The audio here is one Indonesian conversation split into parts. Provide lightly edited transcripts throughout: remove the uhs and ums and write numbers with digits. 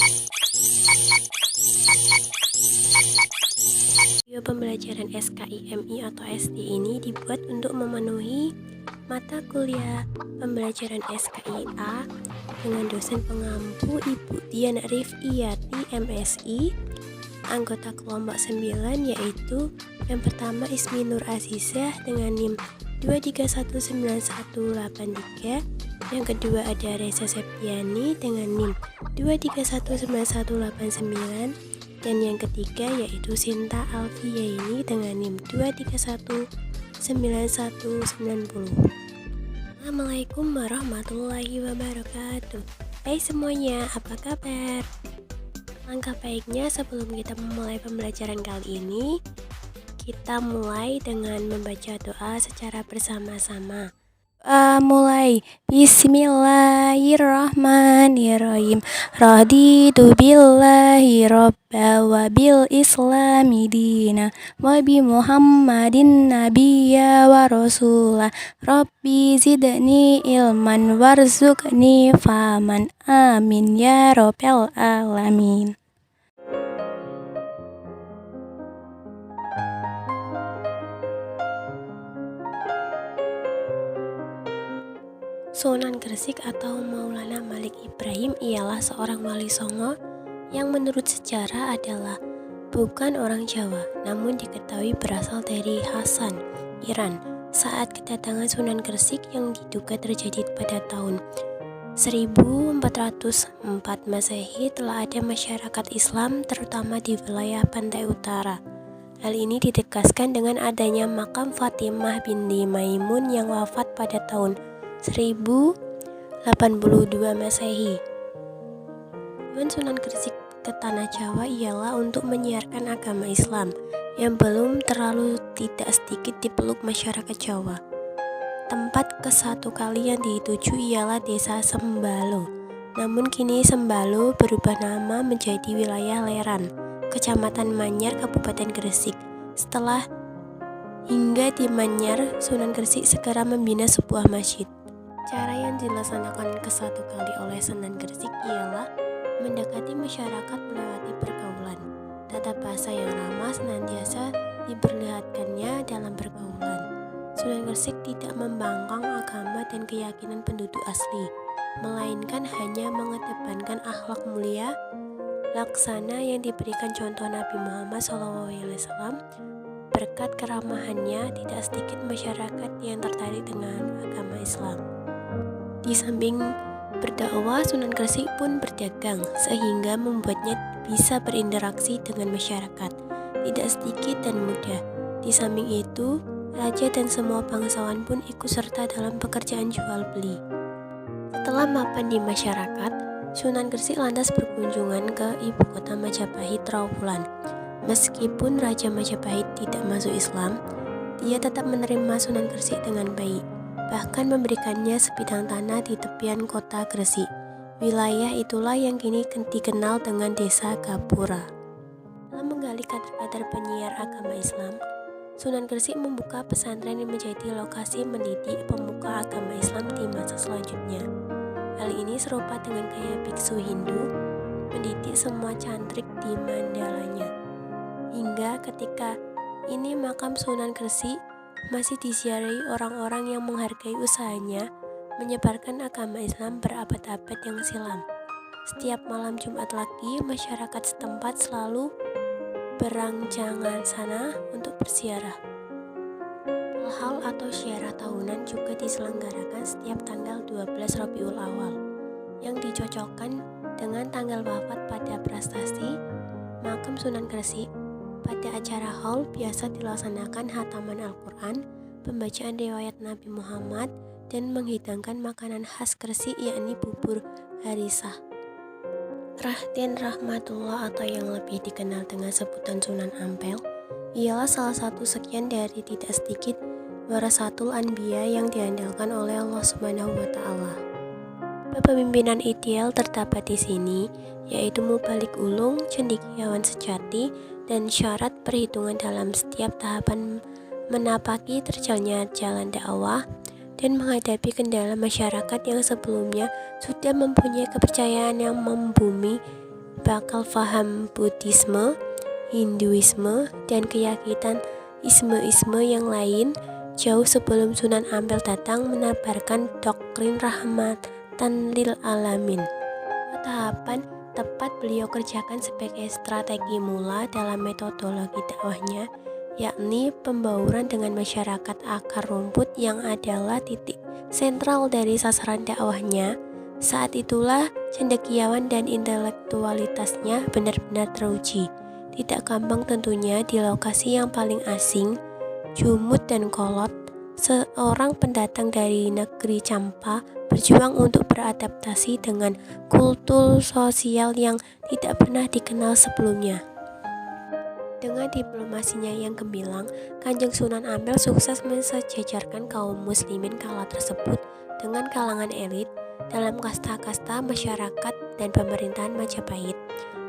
Video pembelajaran SKIMI atau SD ini dibuat untuk memenuhi mata kuliah pembelajaran SKIA dengan dosen pengampu Ibu Dian Rifiyati MSI, anggota kelompok 9 yaitu yang pertama Ismi Nur Azizah dengan NIM 2319183, yang kedua ada Reza Septiani dengan NIM 2319189, dan yang ketiga yaitu Sinta Alfiyaini dengan NIM 2319190. Assalamualaikum warahmatullahi wabarakatuh. Hai semuanya, apa kabar? Langkah baiknya sebelum kita memulai pembelajaran kali ini, kita mulai dengan membaca doa secara bersama-sama. Mulai. Bismillahirrahmanirrahim. Raditu billahi robba wa bil islami dina wa bi muhammadin nabiyya wa rasulah. Rabbi zidni ilman warzuqni faman. Amin ya rabbal alamin. Sunan Gresik atau Maulana Malik Ibrahim ialah seorang wali songo yang menurut sejarah adalah bukan orang Jawa, namun diketahui berasal dari Hasan, Iran. Saat kedatangan Sunan Gresik yang diduga terjadi pada tahun 1404 Masehi, telah ada masyarakat Islam terutama di wilayah pantai utara. Hal ini ditegaskan dengan adanya makam Fatimah binti Maimun yang wafat pada tahun 1082 Masehi. Tujuan Sunan Gresik ke Tanah Jawa ialah untuk menyiarkan agama Islam yang belum terlalu tidak sedikit dipeluk masyarakat Jawa. Tempat ke satu kali yang dituju ialah Desa Sembalo. Namun kini Sembalo berubah nama menjadi wilayah Leran, Kecamatan Manyar, Kabupaten Gresik. Setelah hingga di Manyar, Sunan Gresik segera membina sebuah masjid. Cara yang dilaksanakan ke satu kali oleh Sunan Gresik ialah mendekati masyarakat melewati pergaulan. Tata bahasa yang ramah senantiasa diperlihatkannya dalam pergaulan. Sunan Gresik tidak membangkang agama dan keyakinan penduduk asli, melainkan hanya mengedepankan akhlak mulia laksana yang diberikan contoh Nabi Muhammad SAW. Berkat keramahannya, tidak sedikit masyarakat yang tertarik dengan agama Islam. Di samping berdakwah, Sunan Gresik pun berdagang, sehingga membuatnya bisa berinteraksi dengan masyarakat, tidak sedikit dan mudah. Di samping itu, raja dan semua bangsawan pun ikut serta dalam pekerjaan jual beli. Setelah mapan di masyarakat, Sunan Gresik lantas berkunjungan ke ibu kota Majapahit, Trowulan. Meskipun Raja Majapahit tidak masuk Islam, dia tetap menerima Sunan Gresik dengan baik, bahkan memberikannya sebidang tanah di tepian kota Gresik. Wilayah itulah yang kini dikenal dengan Desa Gapura. Dalam menggali kader-kader penyiar agama Islam, Sunan Gresik membuka pesantren yang menjadi lokasi mendidik pemuka agama Islam di masa selanjutnya. Hal ini serupa dengan gaya biksu Hindu mendidik semua cantrik di mandalanya. Hingga ketika ini makam Sunan Gresik masih disiarahi orang-orang yang menghargai usahanya menyebarkan agama Islam berabad-abad yang silam. Setiap malam Jumat Lagi, masyarakat setempat selalu berangjangan sana untuk berziarah. Hal atau syiarah tahunan juga diselenggarakan setiap tanggal 12 Rabiul Awal, yang dicocokkan dengan tanggal wafat pada prestasi makam Sunan Gresik. Pada acara haul biasa dilaksanakan hataman Al-Quran, pembacaan riwayat Nabi Muhammad, dan menghidangkan makanan khas Gresik yakni bubur harisah. Raden Rahmatullah atau yang lebih dikenal dengan sebutan Sunan Ampel ialah salah satu sekian dari tidak sedikit warasatul anbiya yang diandalkan oleh Allah Subhanahu wa Ta'ala. Kepemimpinan ideal terdapat di sini, yaitu mubalik ulung, cendekiawan sejati, dan syarat perhitungan dalam setiap tahapan menapaki terjalnya jalan dakwah dan menghadapi kendala masyarakat yang sebelumnya sudah mempunyai kepercayaan yang membumi bakal paham Buddhisme, Hinduisme, dan keyakinan isme-isme yang lain jauh sebelum Sunan Ampel datang menebarkan doktrin rahmatan lil alamin. Tahapan tepat beliau kerjakan sebagai strategi mula dalam metodologi dakwahnya, yakni pembauran dengan masyarakat akar rumput yang adalah titik sentral dari sasaran dakwahnya. Saat itulah cendekiawan dan intelektualitasnya benar-benar teruji. Tidak gampang tentunya di lokasi yang paling asing, jumud dan kolot, seorang pendatang dari negeri Campa berjuang untuk beradaptasi dengan kultur sosial yang tidak pernah dikenal sebelumnya. Dengan diplomasinya yang gemilang, Kanjeng Sunan Ampel sukses mensejajarkan kaum muslimin kala tersebut dengan kalangan elit dalam kasta-kasta masyarakat dan pemerintahan Majapahit.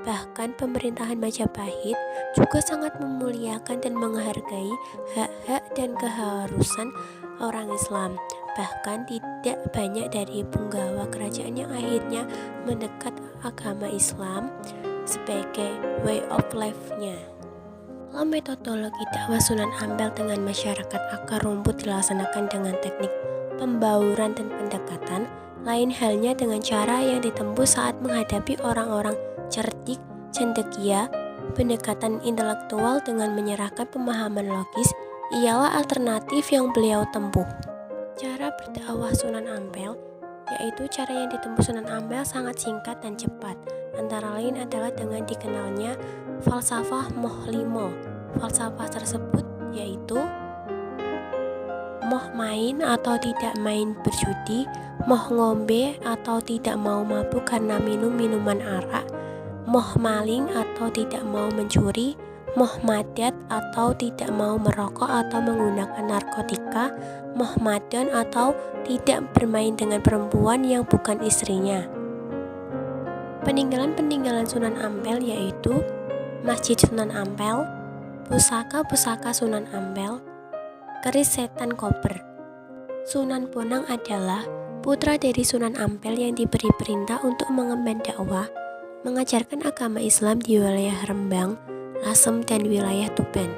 Bahkan pemerintahan Majapahit juga sangat memuliakan dan menghargai hak-hak dan keharusan orang Islam. Bahkan tidak banyak dari punggawa kerajaan yang akhirnya mendekat agama Islam sebagai way of life-nya. Kalau metodologi dakwah Sunan Ampel dengan masyarakat akar rumput dilaksanakan dengan teknik pembauran dan pendekatan, lain halnya dengan cara yang ditempuh saat menghadapi orang-orang cerdik, cendekia. Pendekatan intelektual dengan menyerahkan pemahaman logis ialah alternatif yang beliau tempuh. Cara berdakwah Sunan Ampel, yaitu cara yang ditempuh Sunan Ampel sangat singkat dan cepat. Antara lain adalah dengan dikenalnya falsafah moh limo. Falsafah tersebut yaitu moh main atau tidak main berjudi, moh ngombe atau tidak mau mabuk karena minum minuman arak, moh maling atau tidak mau mencuri, moh madat atau tidak mau merokok atau menggunakan narkotika, moh madon atau tidak bermain dengan perempuan yang bukan istrinya. Peninggalan-peninggalan Sunan Ampel yaitu Masjid Sunan Ampel, pusaka-pusaka Sunan Ampel, keris setan koper. Sunan Bonang adalah putra dari Sunan Ampel yang diberi perintah untuk mengemban dakwah, mengajarkan agama Islam di wilayah Rembang, Lasem, dan wilayah Tuban.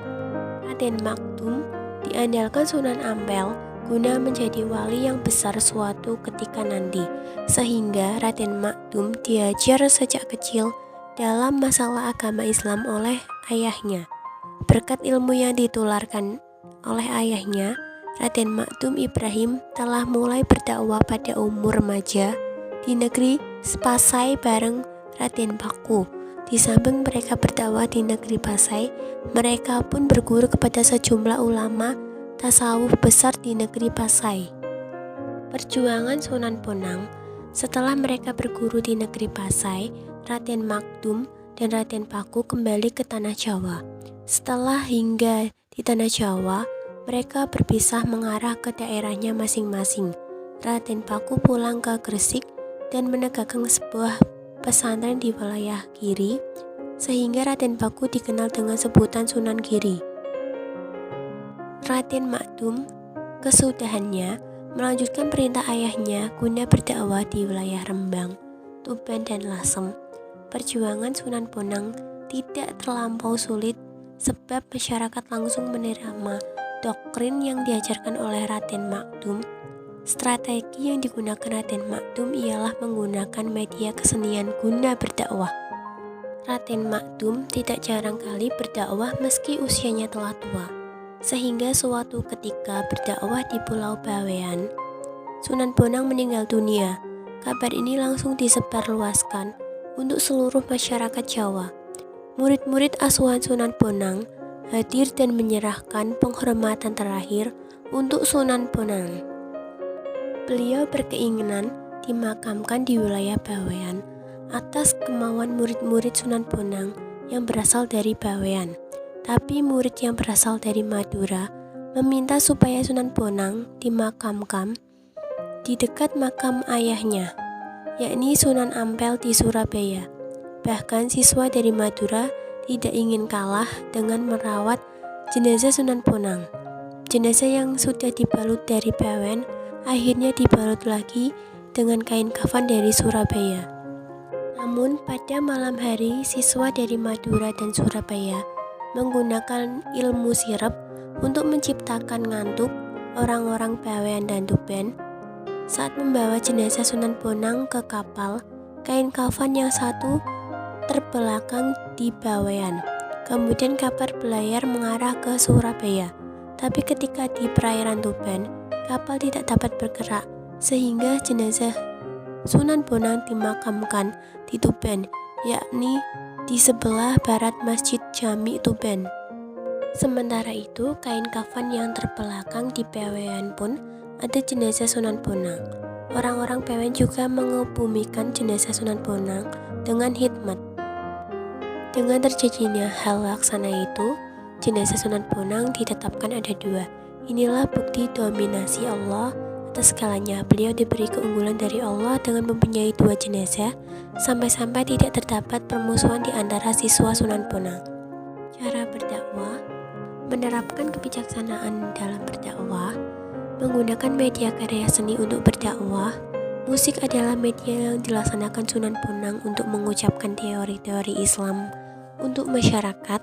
Raden Maktum diandalkan Sunan Ampel guna menjadi wali yang besar suatu ketika nanti, sehingga Raden Maktum diajar sejak kecil dalam masalah agama Islam oleh ayahnya. Berkat ilmu yang ditularkan oleh ayahnya, Raden Maktum Ibrahim telah mulai berdakwah pada umur remaja di negeri Pasai bareng Raden Paku. Di samping mereka berdakwah di negeri Pasai, mereka pun berguru kepada sejumlah ulama tasawuf besar di negeri Pasai. Perjuangan Sunan Bonang. Setelah mereka berguru di negeri Pasai, Raden Maktum dan Raden Paku kembali ke tanah Jawa. Setelah hingga di tanah Jawa, mereka berpisah mengarah ke daerahnya masing-masing. Raden Paku pulang ke Gresik dan menegakkan sebuah pesantren di wilayah Giri, sehingga Raden Paku dikenal dengan sebutan Sunan Giri. Raden Maktum kesudahannya melanjutkan perintah ayahnya guna berdakwah di wilayah Rembang, Tuban, dan Lasem. Perjuangan Sunan Bonang tidak terlampau sulit sebab masyarakat langsung menerima doktrin yang diajarkan oleh Raden Maktum. Strategi yang digunakan Raden Maktum ialah menggunakan media kesenian guna berdakwah. Raden Maktum tidak jarang kali berdakwah meski usianya telah tua, sehingga suatu ketika berdakwah di Pulau Bawean, Sunan Bonang meninggal dunia. Kabar ini langsung disebarluaskan untuk seluruh masyarakat Jawa. Murid-murid asuhan Sunan Bonang hadir dan menyerahkan penghormatan terakhir untuk Sunan Bonang. Beliau berkeinginan dimakamkan di wilayah Bawean atas kemauan murid-murid Sunan Bonang yang berasal dari Bawean. Tapi murid yang berasal dari Madura meminta supaya Sunan Bonang dimakamkan di dekat makam ayahnya, yakni Sunan Ampel di Surabaya. Bahkan siswa dari Madura tidak ingin kalah dengan merawat jenazah Sunan Bonang. Jenazah yang sudah dibalut dari Bawean akhirnya dibalut lagi dengan kain kafan dari Surabaya. Namun pada malam hari, siswa dari Madura dan Surabaya menggunakan ilmu sirep untuk menciptakan ngantuk orang-orang Bawean dan Tuban. Saat membawa jenazah Sunan Bonang ke kapal, kain kafan yang satu terbelakang di Bawean. Kemudian kapal berlayar mengarah ke Surabaya. Tapi ketika di perairan Tuban, kapal tidak dapat bergerak, sehingga jenazah Sunan Bonang dimakamkan di Tuban, yakni di sebelah barat Masjid Jami Tuban. Sementara itu, kain kafan yang terbelakang di Bawean pun ada jenazah Sunan Bonang. Orang-orang Bawean juga mengebumikan jenazah Sunan Bonang dengan hikmat. Dengan terjadinya hal laksana itu, jenazah Sunan Bonang ditetapkan ada dua. Inilah bukti dominasi Allah atas segalanya. Beliau diberi keunggulan dari Allah dengan mempunyai dua jenazah, sampai-sampai tidak terdapat permusuhan di antara siswa Sunan Bonang. Cara berdakwah: menerapkan kebijaksanaan dalam berdakwah, menggunakan media karya seni untuk berdakwah. Musik adalah media yang dilaksanakan Sunan Bonang untuk mengucapkan teori-teori Islam untuk masyarakat.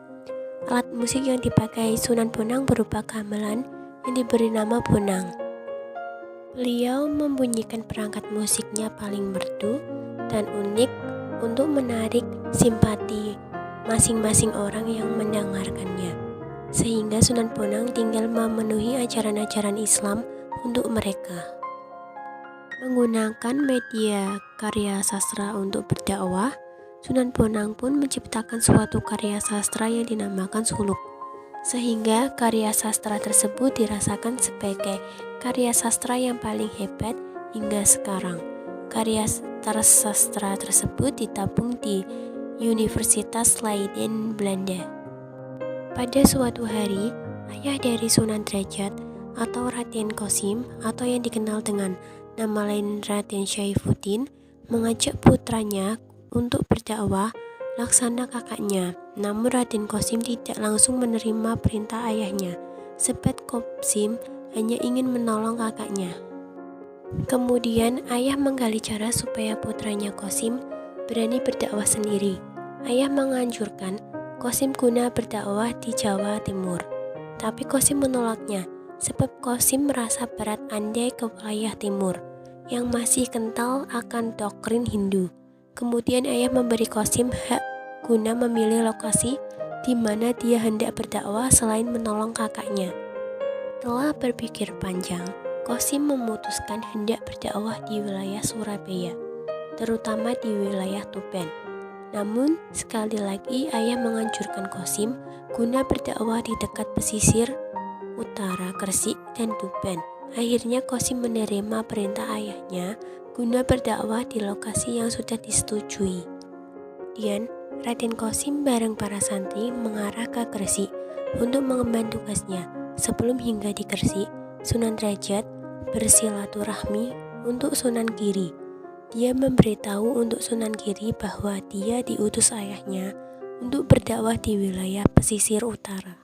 Alat musik yang dipakai Sunan Bonang berupa gamelan yang diberi nama bonang. Beliau membunyikan perangkat musiknya paling merdu dan unik untuk menarik simpati masing-masing orang yang mendengarkannya, sehingga Sunan Bonang tinggal memenuhi ajaran-ajaran Islam untuk mereka. Menggunakan media karya sastra untuk berdakwah, Sunan Bonang pun menciptakan suatu karya sastra yang dinamakan suluk, sehingga karya sastra tersebut dirasakan sebagai karya sastra yang paling hebat hingga sekarang. Karya sastra tersebut ditabung di Universitas Leiden, Belanda. Pada suatu hari, ayah dari Sunan Derajat atau Raden Kosim atau yang dikenal dengan nama lain Raden Syaifuddin mengajak putranya untuk berdakwah laksana kakaknya. Namun Raden Kosim tidak langsung menerima perintah ayahnya, sebab Kosim hanya ingin menolong kakaknya. Kemudian ayah menggali cara supaya putranya Kosim berani berdakwah sendiri. Ayah menganjurkan Kosim guna berdakwah di Jawa Timur. Tapi Kosim menolaknya, sebab Kosim merasa berat andai ke wilayah timur yang masih kental akan doktrin Hindu. Kemudian ayah memberi Kosim hak guna memilih lokasi di mana dia hendak berdakwah selain menolong kakaknya. Setelah berpikir panjang, Kosim memutuskan hendak berdakwah di wilayah Surabaya, terutama di wilayah Tuban. Namun, sekali lagi ayah menganjurkan Kosim guna berdakwah di dekat pesisir utara Gresik dan Tuban. Akhirnya Kosim menerima perintah ayahnya guna berdakwah di lokasi yang sudah disetujui. Kemudian, Raden Kosim bareng para santri mengarah ke Gresik untuk mengemban tugasnya. Sebelum hingga di Gresik, Sunan Derajat bersilaturahmi untuk Sunan Giri. Dia memberitahu untuk Sunan Giri bahwa dia diutus ayahnya untuk berdakwah di wilayah pesisir utara.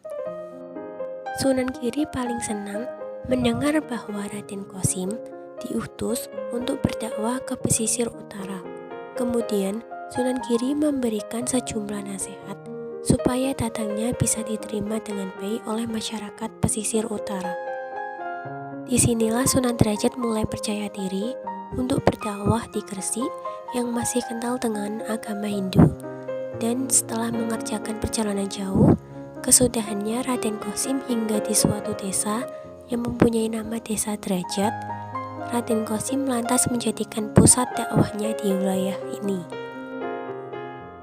Sunan Giri paling senang mendengar bahwa Raden Kosim diutus untuk berdakwah ke pesisir utara. Kemudian Sunan Giri memberikan sejumlah nasihat supaya datangnya bisa diterima dengan baik oleh masyarakat pesisir utara. Disinilah Sunan Derajat mulai percaya diri untuk berdakwah di Gresik yang masih kental dengan agama Hindu. Dan setelah mengerjakan perjalanan jauh, kesudahannya Raden Kosim hingga di suatu desa yang mempunyai nama Desa Derajat. Raden Kosim lantas menjadikan pusat dakwahnya di wilayah ini.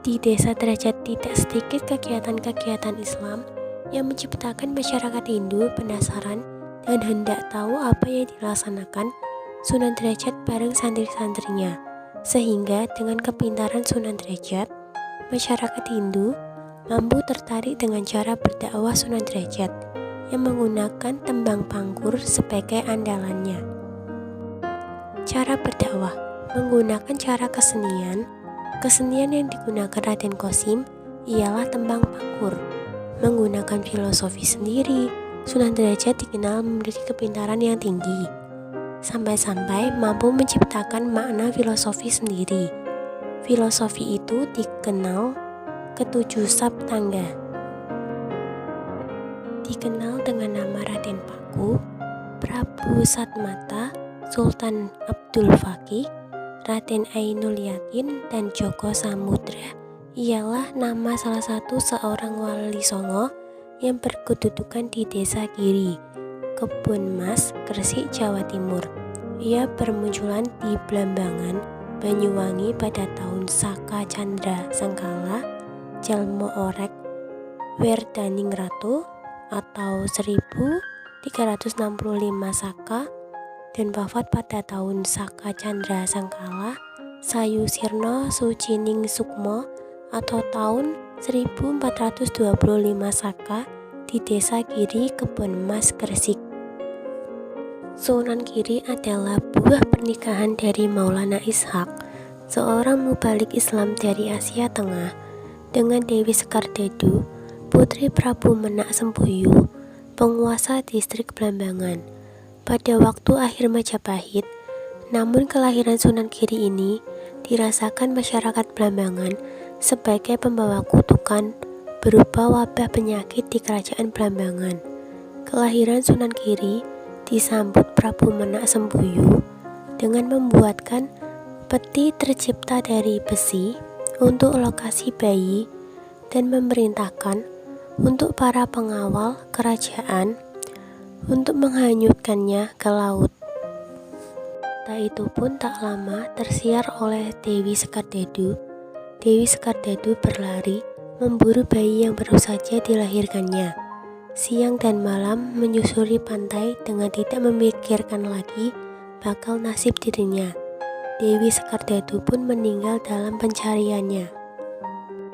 Di Desa Derajat tidak sedikit kegiatan-kegiatan Islam yang menciptakan masyarakat Hindu penasaran dan hendak tahu apa yang dilaksanakan Sunan Derajat bareng santri-santrinya. Sehingga dengan kepintaran Sunan Derajat, masyarakat Hindu mampu tertarik dengan cara berdakwah Sunan Derajat yang menggunakan tembang pangkur sebagai andalannya. Cara berdakwah menggunakan cara kesenian. Kesenian yang digunakan Raden Kosim ialah tembang pangkur. Menggunakan filosofi sendiri, Sunan Derajat dikenal memiliki kepintaran yang tinggi, sampai-sampai mampu menciptakan makna filosofi sendiri. Filosofi itu dikenal ketujuh Saptangga. Dikenal dengan nama Raden Paku, Prabu Satmata, Sultan Abdul Fakih, Raden Ainul Yakin, dan Joko Samudra ialah nama salah satu seorang wali songo yang berkedudukan di Desa Giri, Kebun Mas, Gresik, Jawa Timur. Ia bermunculan di Blambangan, Banyuwangi pada tahun Saka Candra Sengkala, Jalmo Orek Werdaning Ratu atau 1365 Saka, dan wafat pada tahun Saka Candra Sengkala, Sayu Sirno Sucining Sukmo atau tahun 1425 Saka di Desa Giri, Kebun Mas, Gresik. Sunan Giri adalah buah pernikahan dari Maulana Ishak, seorang mubalik Islam dari Asia Tengah, dengan Dewi Sekardedu, putri Prabu Menak Sempuyu, penguasa distrik Blambangan, pada waktu akhir Majapahit. Namun kelahiran Sunan Giri ini dirasakan masyarakat Blambangan sebagai pembawa kutukan berupa wabah penyakit di kerajaan Blambangan. Kelahiran Sunan Giri disambut Prabu Menak Sempuyu dengan membuatkan peti tercipta dari besi untuk lokasi bayi dan memerintahkan untuk para pengawal kerajaan untuk menghanyutkannya ke laut. Peta itu pun tak lama tersiar oleh Dewi Sekardedu. Dewi Sekardedu berlari memburu bayi yang baru saja dilahirkannya. Siang dan malam menyusuri pantai dengan tidak memikirkan lagi bakal nasib dirinya. Dewi Sekardedu pun meninggal dalam pencariannya.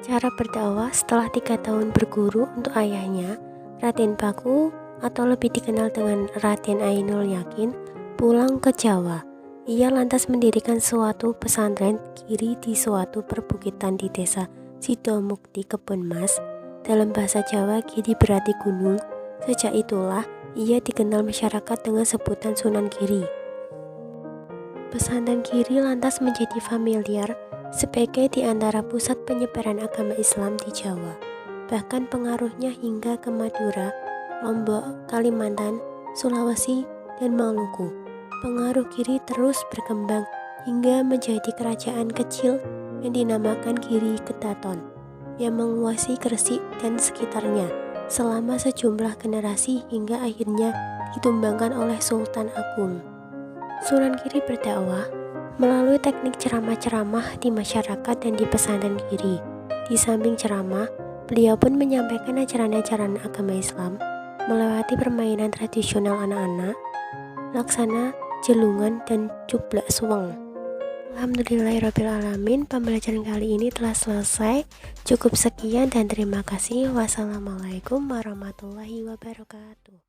Cara berdakwah setelah 3 tahun berguru untuk ayahnya, Raden Paku atau lebih dikenal dengan Raden Ainul Yakin, pulang ke Jawa. Ia lantas mendirikan suatu pesantren Giri di suatu perbukitan di Desa Sidomukti, Kebun Mas. Dalam bahasa Jawa, Giri berarti gunung. Sejak itulah ia dikenal masyarakat dengan sebutan Sunan Giri. Pesantren Giri lantas menjadi familiar sebagai di antara pusat penyebaran agama Islam di Jawa. Bahkan pengaruhnya hingga ke Madura, Lombok, Kalimantan, Sulawesi, dan Maluku. Pengaruh Giri terus berkembang hingga menjadi kerajaan kecil yang dinamakan Giri Ketaton, yang menguasai Gresik dan sekitarnya selama sejumlah generasi hingga akhirnya ditumbangkan oleh Sultan Agung. Sunan Giri berdakwah melalui teknik ceramah-ceramah di masyarakat dan di pesantren Giri. Di samping ceramah, beliau pun menyampaikan ajaran-ajaran agama Islam melewati permainan tradisional anak-anak, laksana, jelungan, dan cublak suweng. Alhamdulillahirrabbilalamin, pembelajaran kali ini telah selesai. Cukup sekian dan terima kasih. Wassalamualaikum warahmatullahi wabarakatuh.